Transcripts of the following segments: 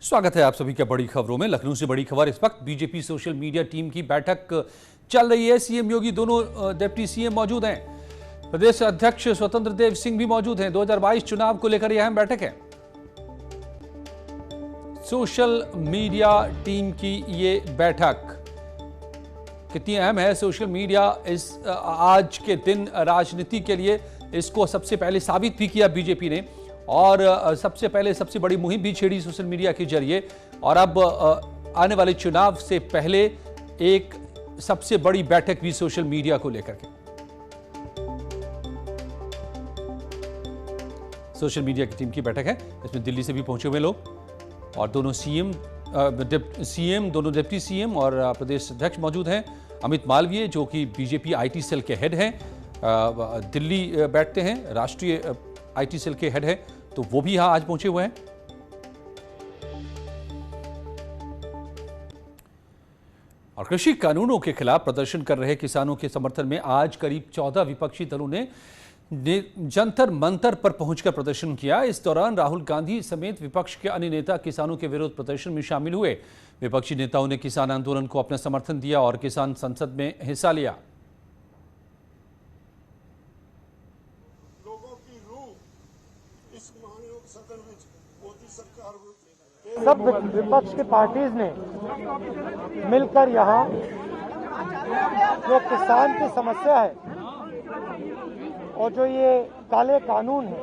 स्वागत है आप सभी के बड़ी खबरों में। लखनऊ से बड़ी खबर इस वक्त बीजेपी सोशल मीडिया टीम की बैठक चल रही है। सीएम योगी, दोनों डिप्टी सीएम मौजूद हैं। प्रदेश अध्यक्ष स्वतंत्र देव सिंह भी मौजूद हैं। 2022 चुनाव को लेकर यह अहम बैठक है। सोशल मीडिया टीम की ये बैठक कितनी अहम है? सोशल मीडिया इस आज के दिन राजनीति के लिए इसको सबसे पहले साबित भी किया बीजेपी ने, और सबसे पहले सबसे बड़ी मुहिम भी छेड़ी सोशल मीडिया के जरिए। और अब आने वाले चुनाव से पहले एक सबसे बड़ी बैठक भी सोशल मीडिया को लेकर के। सोशल मीडिया की टीम की बैठक है। इसमें दिल्ली से भी पहुंचे हुए लोग और दोनों सीएम, दोनों डिप्टी सीएम और प्रदेश अध्यक्ष मौजूद हैं। अमित मालवीय जो कि बीजेपी आईटी सेल के हेड हैं, दिल्ली बैठते हैं, राष्ट्रीय आईटी सेल के हेड है, तो वो भी यहां आज पहुंचे हुए हैं। और कृषि कानूनों के खिलाफ प्रदर्शन कर रहे किसानों के समर्थन में आज करीब 14 विपक्षी दलों ने जंतर मंतर पर पहुंचकर प्रदर्शन किया। इस दौरान राहुल गांधी समेत विपक्ष के अन्य नेता किसानों के विरोध प्रदर्शन में शामिल हुए। विपक्षी नेताओं ने किसान आंदोलन को अपना समर्थन दिया और किसान संसद में हिस्सा लिया। सब विपक्ष की पार्टीज ने मिलकर यहाँ जो किसान की समस्या है और जो ये काले कानून है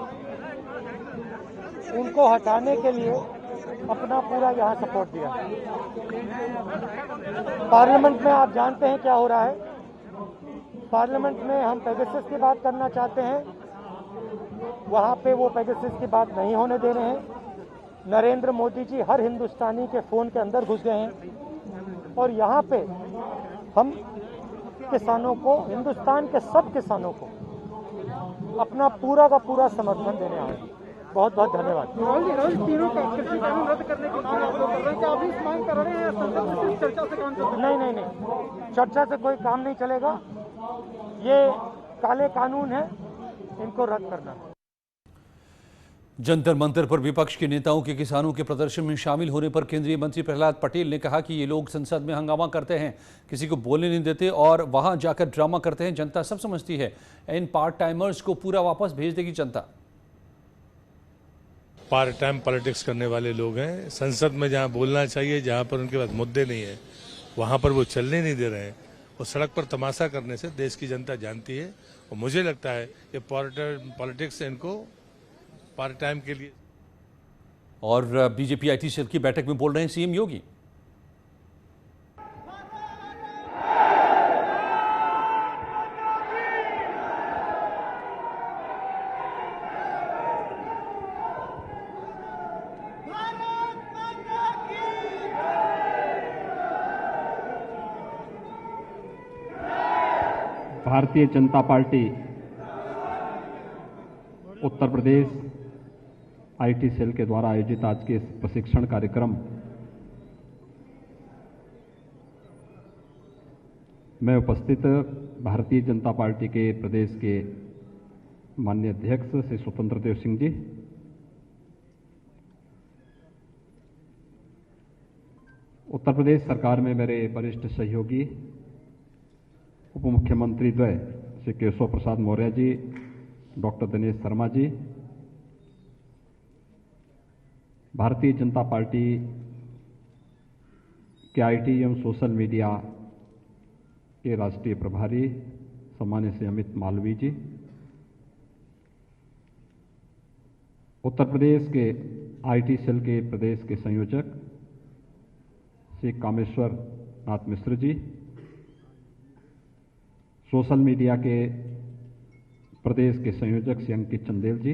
उनको हटाने के लिए अपना पूरा यहाँ सपोर्ट दिया। पार्लियामेंट में आप जानते हैं क्या हो रहा है। पार्लियामेंट में हम पेगासस की बात करना चाहते हैं, वहाँ पे वो पेगासस की बात नहीं होने दे रहे हैं। नरेंद्र मोदी जी हर हिंदुस्तानी के फोन के अंदर घुस गए हैं और यहाँ पे हम किसानों को, हिंदुस्तान के सब किसानों को अपना पूरा का पूरा समर्थन देने आए। बहुत बहुत धन्यवाद। तीनों कृषि कानून रद्द करने की मांग आप लोग कर रहे हैं, क्या आप इस मांग कर रहे हैं? संसद में सिर्फ चर्चा से काम चलेगा? नहीं, चर्चा से कोई काम नहीं चलेगा। ये काले कानून है, इनको रद्द करना है। जंतर मंतर पर विपक्ष के नेताओं के किसानों के प्रदर्शन में शामिल होने पर केंद्रीय मंत्री प्रहलाद पटेल ने कहा कि ये लोग संसद में हंगामा करते हैं, किसी को बोलने नहीं देते और वहां जाकर ड्रामा करते हैं। जनता सब समझती है। इन पार्ट टाइमर्स को पूरा वापस भेज देगी जनता। पार्ट टाइम पॉलिटिक्स करने वाले लोग हैं। संसद में जहां बोलना चाहिए, जहां पर उनके पास मुद्दे नहीं है, वहां पर वो चलने नहीं दे रहे हैं। और सड़क पर तमाशा करने से देश की जनता जानती है। और मुझे लगता है कि पॉलिटिक्स से इनको पार्ट टाइम के लिए। और बीजेपी आईटी सेल की बैठक में बोल रहे हैं CM Yogi. Bharatiya Janata Party Uttar Pradesh IT cell के द्वारा आयोजित आज के इस प्रशिक्षण कार्यक्रम में उपस्थित भारतीय जनता पार्टी के प्रदेश के माननीय अध्यक्ष श्री स्वतंत्र देव सिंह जी, उत्तर प्रदेश सरकार में मेरे वरिष्ठ सहयोगी उप मुख्यमंत्री द्वय श्री केशव प्रसाद मौर्य जी, डॉक्टर दिनेश शर्मा जी, भारतीय जनता पार्टी के आईटी एवं सोशल मीडिया के राष्ट्रीय प्रभारी सम्मान्य श्री अमित मालवीय जी, उत्तर प्रदेश के आईटी सेल के प्रदेश के संयोजक श्री कामेश्वर नाथ मिश्र जी, सोशल मीडिया के प्रदेश के संयोजक श्री अंकित चंदेल जी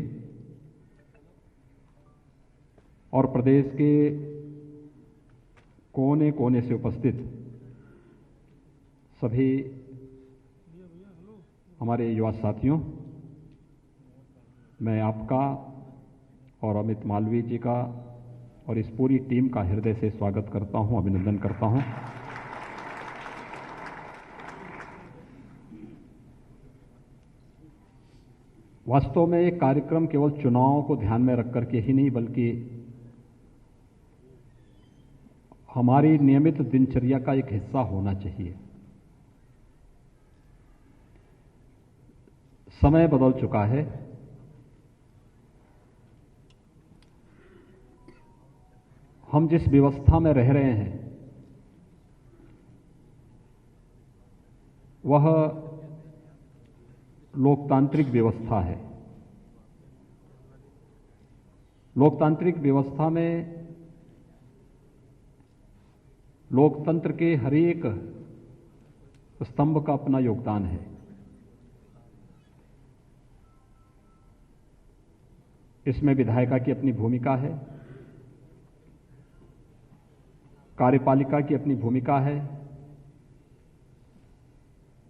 और प्रदेश के कोने कोने से उपस्थित सभी हमारे युवा साथियों, मैं आपका और अमित मालवीय जी का और इस पूरी टीम का हृदय से स्वागत करता हूं, अभिनंदन करता हूं। वास्तव में ये कार्यक्रम केवल चुनाव को ध्यान में रख करके ही नहीं, बल्कि हमारी नियमित दिनचर्या का एक हिस्सा होना चाहिए। समय बदल चुका है। हम जिस व्यवस्था में रह रहे हैं वह लोकतांत्रिक व्यवस्था है। लोकतांत्रिक व्यवस्था में लोकतंत्र के हर एक स्तंभ का अपना योगदान है। इसमें विधायिका की अपनी भूमिका है, कार्यपालिका की अपनी भूमिका है,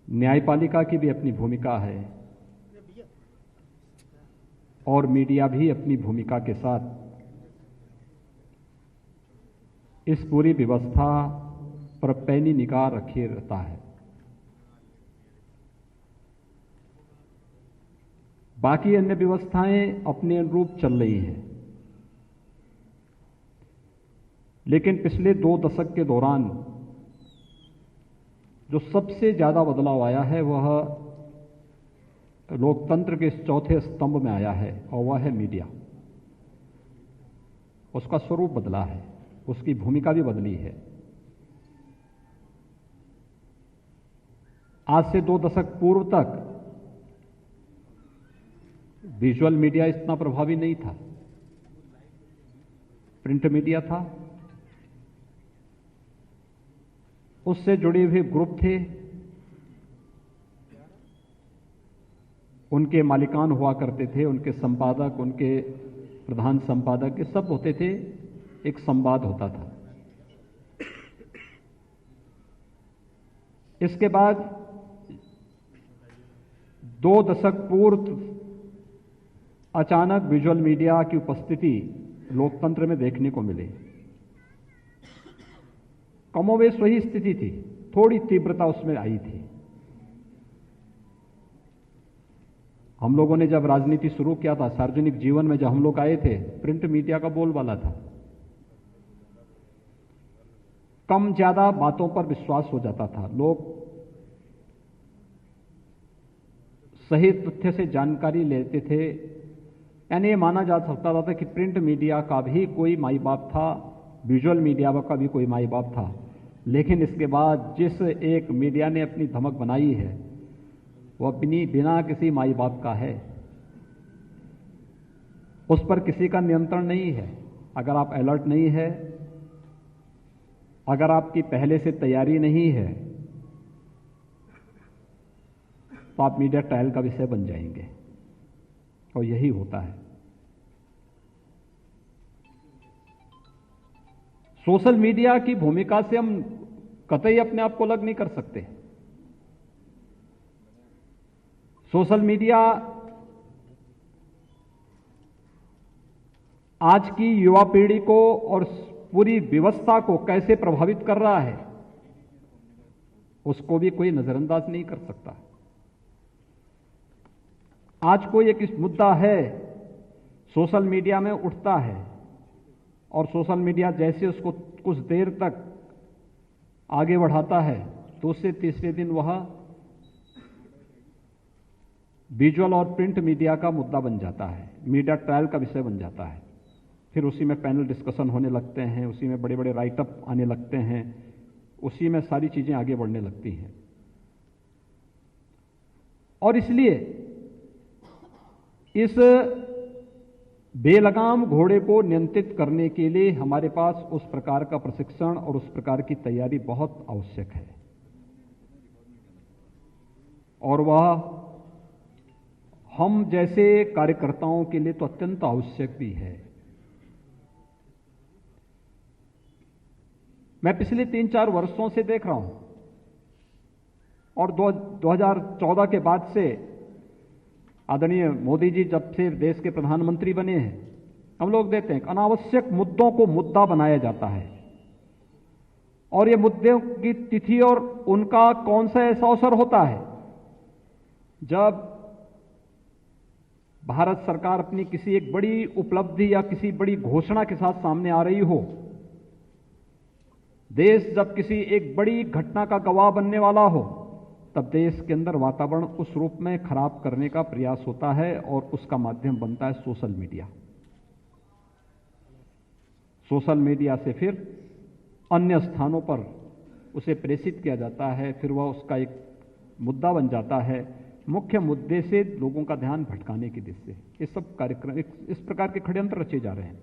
न्यायपालिका की भी अपनी भूमिका है और मीडिया भी अपनी भूमिका के साथ इस पूरी व्यवस्था पर पैनी निगाह रखे रहता है। बाकी अन्य व्यवस्थाएं अपने अनुरूप चल रही हैं, लेकिन पिछले 2 दशक के दौरान जो सबसे ज्यादा बदलाव आया है वह लोकतंत्र के इस चौथे स्तंभ में आया है और वह है मीडिया। उसका स्वरूप बदला है, उसकी भूमिका भी बदली है। आज से 2 दशक पूर्व तक विजुअल मीडिया इतना प्रभावी नहीं था। प्रिंट मीडिया था, उससे जुड़े हुए ग्रुप थे, उनके मालिकान हुआ करते थे, उनके संपादक, उनके प्रधान संपादक, ये सब होते थे, एक संवाद होता था। इसके बाद 2 दशक पूर्व अचानक विजुअल मीडिया की उपस्थिति लोकतंत्र में देखने को मिली। कमोवेश वही स्थिति थी, थोड़ी तीव्रता उसमें आई थी। हम लोगों ने जब राजनीति शुरू किया था, सार्वजनिक जीवन में जब हम लोग आए थे, प्रिंट मीडिया का बोलबाला था। कम ज्यादा बातों पर विश्वास हो जाता था, लोग सही तथ्य से जानकारी लेते थे। यानी ये माना जा सकता था कि प्रिंट मीडिया का भी कोई माई बाप था, विजुअल मीडिया का भी कोई माई बाप था। लेकिन इसके बाद जिस एक मीडिया ने अपनी धमक बनाई है वो अपनी बिना किसी माई बाप का है, उस पर किसी का नियंत्रण नहीं है। अगर आप अलर्ट नहीं है, अगर आपकी पहले से तैयारी नहीं है, तो आप मीडिया ट्रायल का विषय बन जाएंगे और यही होता है। सोशल मीडिया की भूमिका से हम कतई अपने आप को अलग नहीं कर सकते। सोशल मीडिया आज की युवा पीढ़ी को और पूरी व्यवस्था को कैसे प्रभावित कर रहा है, उसको भी कोई नजरअंदाज नहीं कर सकता। आज कोई एक मुद्दा है, सोशल मीडिया में उठता है और सोशल मीडिया जैसे उसको कुछ देर तक आगे बढ़ाता है, दूसरे तीसरे दिन वह विजुअल और प्रिंट मीडिया का मुद्दा बन जाता है, मीडिया ट्रायल का विषय बन जाता है। फिर उसी में पैनल डिस्कशन होने लगते हैं, उसी में बड़े बड़े राइटअप आने लगते हैं, उसी में सारी चीजें आगे बढ़ने लगती हैं। और इसलिए इस बेलगाम घोड़े को नियंत्रित करने के लिए हमारे पास उस प्रकार का प्रशिक्षण और उस प्रकार की तैयारी बहुत आवश्यक है, और वह हम जैसे कार्यकर्ताओं के लिए तो अत्यंत आवश्यक भी है। मैं पिछले 3-4 वर्षों से देख रहा हूं और 2014 के बाद से आदरणीय मोदी जी जब से देश के प्रधानमंत्री बने हैं, हम लोग देखते हैं अनावश्यक मुद्दों को मुद्दा बनाया जाता है, और ये मुद्दों की तिथि और उनका कौन सा ऐसा अवसर होता है जब भारत सरकार अपनी किसी एक बड़ी उपलब्धि या किसी बड़ी घोषणा के साथ सामने आ रही हो, देश जब किसी एक बड़ी घटना का गवाह बनने वाला हो, तब देश के अंदर वातावरण उस रूप में खराब करने का प्रयास होता है और उसका माध्यम बनता है सोशल मीडिया। सोशल मीडिया से फिर अन्य स्थानों पर उसे प्रेषित किया जाता है, फिर वह उसका एक मुद्दा बन जाता है, मुख्य मुद्दे से लोगों का ध्यान भटकाने की दिशा से ये सब कार्यक्रम इस प्रकार के षड्यंत्र रचे जा रहे हैं।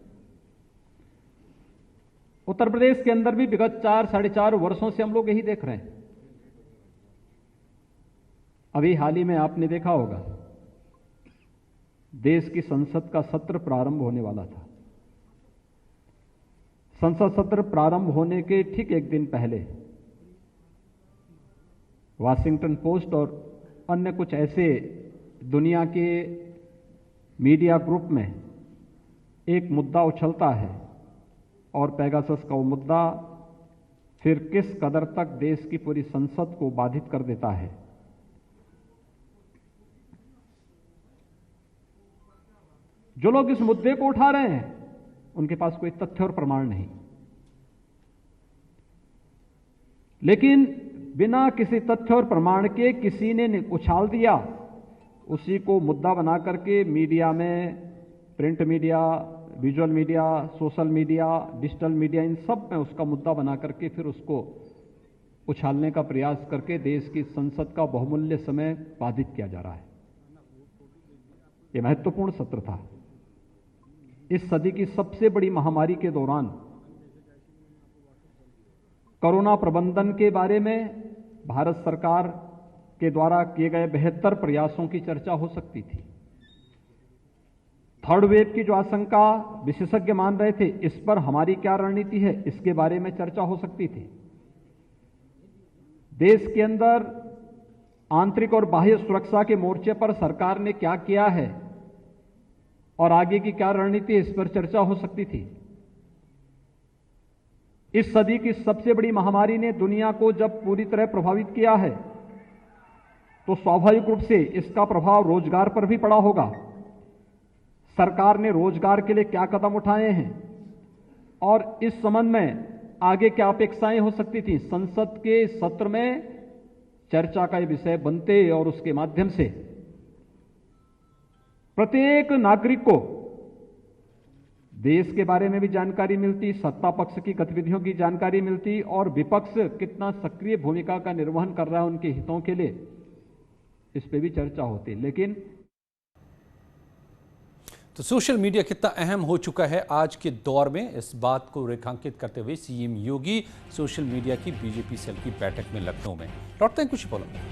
उत्तर प्रदेश के अंदर भी विगत 4-4.5 वर्षों से हम लोग यही देख रहे हैं। अभी हाल ही में आपने देखा होगा, देश की संसद का सत्र प्रारंभ होने वाला था। संसद सत्र प्रारंभ होने के ठीक एक दिन पहले वाशिंगटन पोस्ट और अन्य कुछ ऐसे दुनिया के मीडिया ग्रुप में एक मुद्दा उछलता है और पेगासस का वो मुद्दा फिर किस कदर तक देश की पूरी संसद को बाधित कर देता है। जो लोग इस मुद्दे को उठा रहे हैं उनके पास कोई तथ्य और प्रमाण नहीं, लेकिन बिना किसी तथ्य और प्रमाण के किसी ने उछाल दिया, उसी को मुद्दा बना करके मीडिया में, print media, visual media, social media, digital media, इन सब में उसका मुद्दा बना करके फिर उसको उछालने का प्रयास करके देश की संसद का बहुमूल्य समय बाधित किया जा रहा है। यह महत्वपूर्ण सत्र था। इस सदी की सबसे बड़ी महामारी के दौरान कोरोना प्रबंधन के बारे में भारत सरकार के द्वारा किए गए बेहतर प्रयासों की चर्चा हो सकती थी। थर्ड वेव की जो आशंका विशेषज्ञ मान रहे थे, इस पर हमारी क्या रणनीति है, इसके बारे में चर्चा हो सकती थी। देश के अंदर आंतरिक और बाह्य सुरक्षा के मोर्चे पर सरकार ने क्या किया है और आगे की क्या रणनीति है, इस पर चर्चा हो सकती थी। इस सदी की सबसे बड़ी महामारी ने दुनिया को जब पूरी तरह प्रभावित किया है, तो स्वाभाविक रूप से इसका प्रभाव रोजगार पर भी पड़ा होगा। सरकार ने रोजगार के लिए क्या कदम उठाए हैं और इस संबंध में आगे क्या अपेक्षाएं हो सकती थी, संसद के सत्र में चर्चा का यह विषय बनते और उसके माध्यम से प्रत्येक नागरिक को देश के बारे में भी जानकारी मिलती, सत्ता पक्ष की गतिविधियों की जानकारी मिलती और विपक्ष कितना सक्रिय भूमिका का निर्वहन कर रहा है उनके हितों के लिए, इस पे भी चर्चा होती। लेकिन तो सोशल मीडिया कितना अहम हो चुका है आज के दौर में, इस बात को रेखांकित करते हुए सीएम योगी सोशल मीडिया की बीजेपी सेल की बैठक में लखनऊ में। लौटते हैं कुछ पलों में।